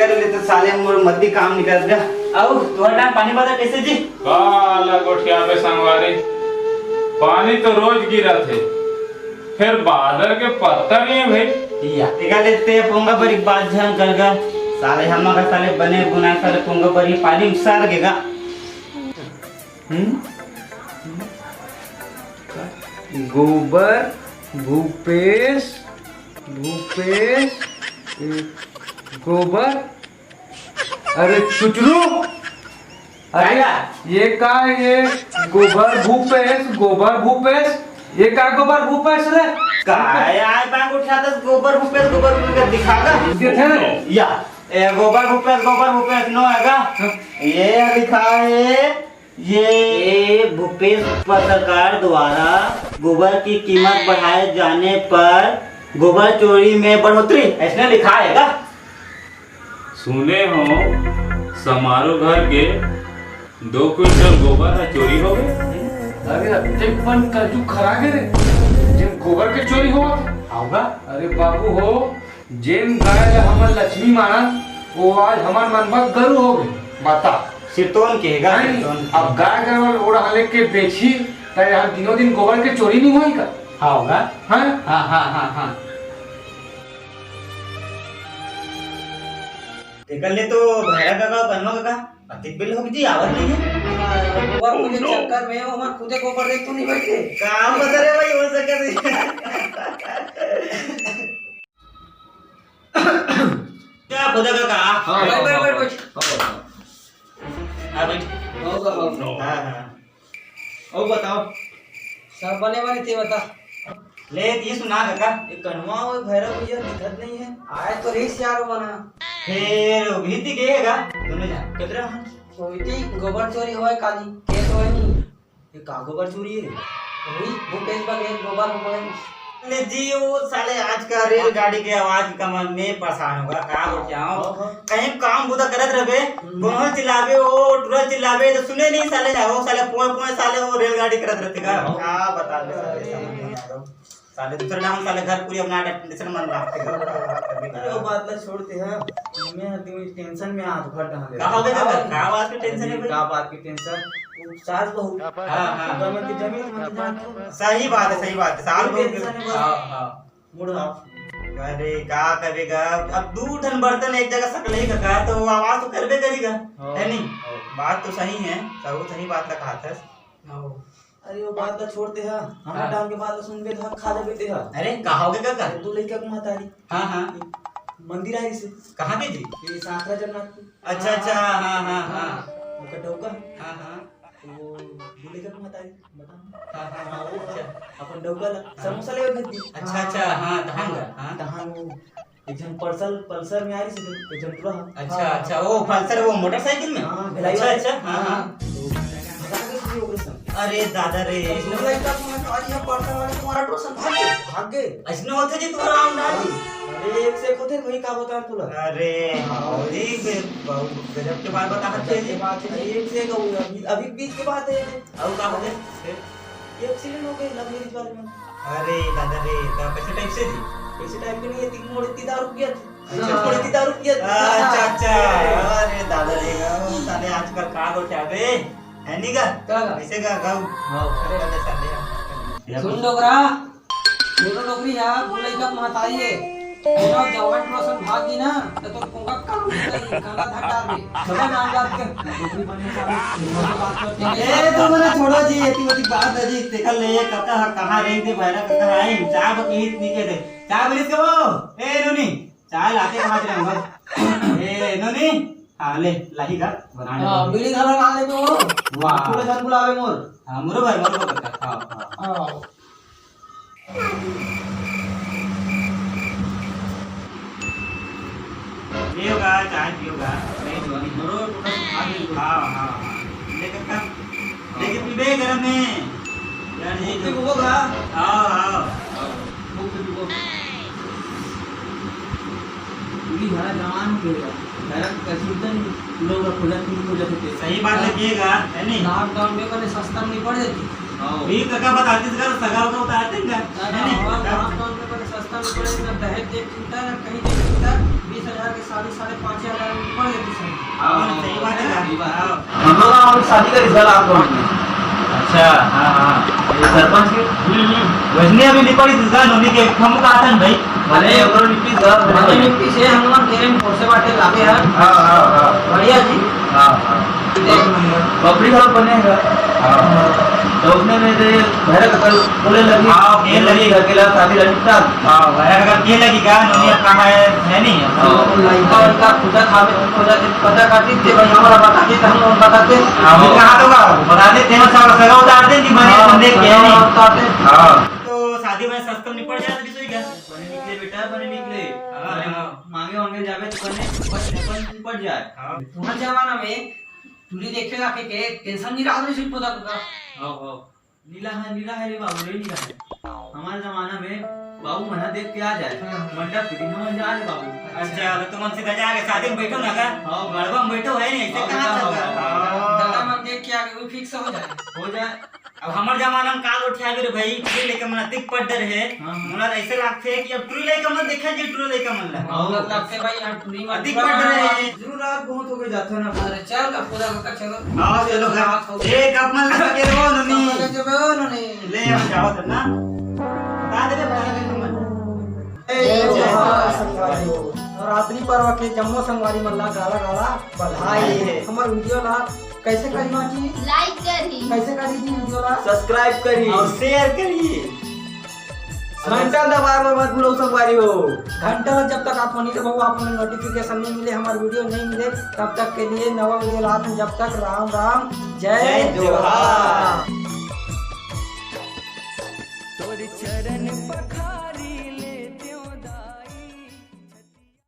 कर ले तो साले मोर मद्दी काम निकल गया। आओ तुम्हारा पानी बता कैसे जी? काला गोठिया पे संगवारी पानी तो रोज गिरा थे, फिर बादल के पत्ता नहीं है भाई। या टिका लेते पोंगा पर एक बात ध्यान करगा साले हमारा साले बने बुनाए साले पोंगा पर ही पानी सार गेगा। गोबर भूपेश भूपेश गोबर, अरे चुचरू, अरे ये का ये गोबर भूपेश ये का गोबर भूपेश रे काय आय बाग उठाता गोबर भूपेश दिखागा या गोबर भूपेश नो हैगा। ये लिखा है ये भूपेश पत्रकार द्वारा गोबर की कीमत बढ़ाए जाने पर गोबर चोरी में बढ़ोतरी ऐसा लिखा हैगा। सुने हो समारोह घर के 2 क्विंटल गोबर चोरी हो गए। अरे एक पन कजू खरा गे रे जिन गोबर के चोरी हुआ होगा। अरे बाबू हो जिन गाय हमर लक्ष्मी माना वो आज हमार मन में गरु हो गए बता सिरतोन के हैगा। अब गाय गरु ओड़ा लेके बेची तो यहाँ दिनों दिन गोबर के चोरी नहीं हुई का होगा। हाँ हाँ हाँ हाँ हाँ कर ले तो भैया काका बनवा काका अतिक बिल हो जी आवत नहीं है। गोबर मुझे चक्कर में हो मत खुदे गोबर देख तो नहीं बैठे काम बता रे भाई हो सके क्या खुदा काका हां बैठ हां बैठ होगा हां हां ओ बताओ सब बने वाले थे बता ले ये सुना काका ये कनवा और भैरव भैया दिखत नहीं है आए तो रेस यार बना फिर भीति गएगा दोनों जान कितना कोई थी गोबर चोरी होए काली केस होए नहीं ये का गोबर चोरी है वही भूपेश बगैर गोबर होए ले जी वो साले आज का रेलगाड़ी के आवाज के कमर में परेशान होगा का हो जाओ कहीं काम बुदा करत रहे कोनो चिल्लावे वो टुरा चिल्लावे तो सुने नहीं साले जाओ साले पोए साले वो रेलगाड़ी करत रहते का क्या बता दे साले समझ नहीं आ रहा साले दूसरे नाम साले घर पूरी अपना टेंशन मन रखते वो बात ला छोड़ते हैं मैं आदमी टेंशन में हाथ भर डाल का हो गया का बात की टेंशन है का बात की टेंशन सास बहू हां हां गवर्नमेंट की जमीन मत जान सही बात है साल टेंशन है हां हां मुड़ा अरे क्या करेगा अब 2 टन बर्तन एक जगह सकले ही का तो आवाज तो करबे करेगा है नहीं बात तो सही है सब सही बात का कहा था। अरे वो बात का छोड़ते हैं हम डाल के बात सुन के तो खा लेते हैं। अरे कहाओगे काका तू लड़का को मातारी हां हां मंदिर आई से कहां पे जी ये साखरा जगन्नाथ अच्छा अच्छा हां हां हां वो कटौका हां हां वो लड़का को मातारी बता हां हां अच्छा अपन डौका समोसा ले गई अच्छा अच्छा हां दहांगा हां तहां वो एक जन पल्सर में आ रही थी एक जन पूरा अच्छा अच्छा वो पल्सर वो मोटरसाइकिल में हां अच्छा अच्छा हां हां हां अरे दादा रे इसने लड़का को मातारी है पल्सर वाले तुम्हारा ट्रोसन भाग गए ऐसनो होते जी तू राम डाली अरे एक से होते वही का बता तुला अरे जी बहुत गजब के बात बता सकते ये बात है एक से कहूं अभी बीच के बात है और का होते एक्सीडेंट हो गई लव मैरिज वाले में अरे दादा रे तो कैसे टाइप से थी कैसे टाइप की नहीं है 3 मोड़ 3 दारू पिया अच्छा, थोड़ी 3 दारू पिया अच्छा अच्छा अरे दादा रे साले आजकल का हो जावे है नहीं का ऐसे का गाँव हां अरे साले सुन लोगरा मेरा नौकरी है बोले का महताई है पूरा जवान रोशन भागी ना तो कोंगा काम नहीं काला धटा दे समझ आ जात के नौकरी बनने का बात करते हैं ए तो मने छोड़ो जी एती वती बात है जी देखल ले काका कहां रही थे भैरा काका आई चाय बकीत नहीं के दे चाय बलिस के वो ए नोनी चाय लाते कहां से हम ए नोनी हां ले लाही का बनाने हां बीड़ी धरा मान ले तो वाह थोड़े जन बुलावे मोर हां मोरो भाई मोरो काका हां हां पियोगा चाय पियोगा नहीं जोनी मोरो हां हां ले काका लेके पीबे गरम में यार ये तो होगा हां हां बीड़ी धरा जवान के धरा कसीदन लोग खुदा की हो जाते सही बात लगिएगा है नहीं लॉकडाउन में कने सस्ता में नहीं पड़ जाती भी काका बताते थे सगा तो उतारते हैं नहीं सस्ता में पड़े ना दहेज देख चिंता ना कहीं देख चिंता 20,000 के साड़ी 5,500 में पड़ जाती सही। सही बात है। हम लोग और शादी का रिश्ता आप लोग अच्छा हाँ ये सरपंच के वजनी अभी नहीं पड़ी दूसरा नोनी के हम का आतन भाई भले ओकरो निपी घर हमारे मिट्टी से हम लोग केरम फोर्से बाटे लागे हैं। हां बढ़िया जी। हां बकरी घर बनेगा। तो उसने में से घर का कल बोले लगी हाँ, ये लगी घर के लिए शादी लड़का हां भाई अगर के लगेगा नोनी अपना है नहीं लड़का लड़का पूजा खावे पूजा से पता काटी थे भाई हमारा बताते थे हम लोग बताते अभी कहां होगा बता दे तेरा सगा उतार दे नहीं बने बंदे के नहीं उतारते। हां तो शादी में सस्ता निपट जाए तो किसी का बने निकले बेटा बने निकले हाँ। मांगे वांगे जावे तो बने बस निपट जाए। तुम्हारे जमाना में तुली देखेगा के टेंशन नहीं रहा नहीं सिर्फ पता का। हां नीला है रे बाबू रे नीला है। हमारे जमाना में बाबू मना देख के आ जाए मंडप पे दिन में जा रे बाबू। अच्छा तो तुम हमसे गजा के शादी में बैठो ना का हाँ। गड़बा में बैठो है नहीं ऐसे हाँ, कहां हाँ, चलता दादा मन देख के आगे वो फिक्स हो जाए। हो जाए। अब हमार जमाना में काल उठा के रे भाई ट्री लेके मन अधिक पड्डर है हाँ। हमरा ऐसे लागते है कि अब ट्री लेके मन देखा जी ट्री लेके मन ला और लगते भाई यहाँ टुरी में अधिक पड्डर है जरूर रात बहुत हो गई जाते ना। अरे चल का पूजा का चलो। हां चलो एक कप मन लगा के रो ननी जब उन्होंने ले हम जाओ तब ना बता दे रे बड़ा के मन नवरात्रि पर्व के जम्मो संगवारी मल्ला गाला गाला बधाई हमर वीडियो ला कैसे करी मां जी लाइक करी कैसे करी जी वीडियो ला सब्सक्राइब करिए और शेयर करिए घंटा दबाए में मत भूलो संगवारी हो। घंटा जब तक आप नहीं दबाओ आपको नोटिफिकेशन नहीं मिले हमारी वीडियो नहीं मिले तब तक के लिए नवा वीडियो लाते हैं। जब तक राम राम जय जय जोहार। जोहार।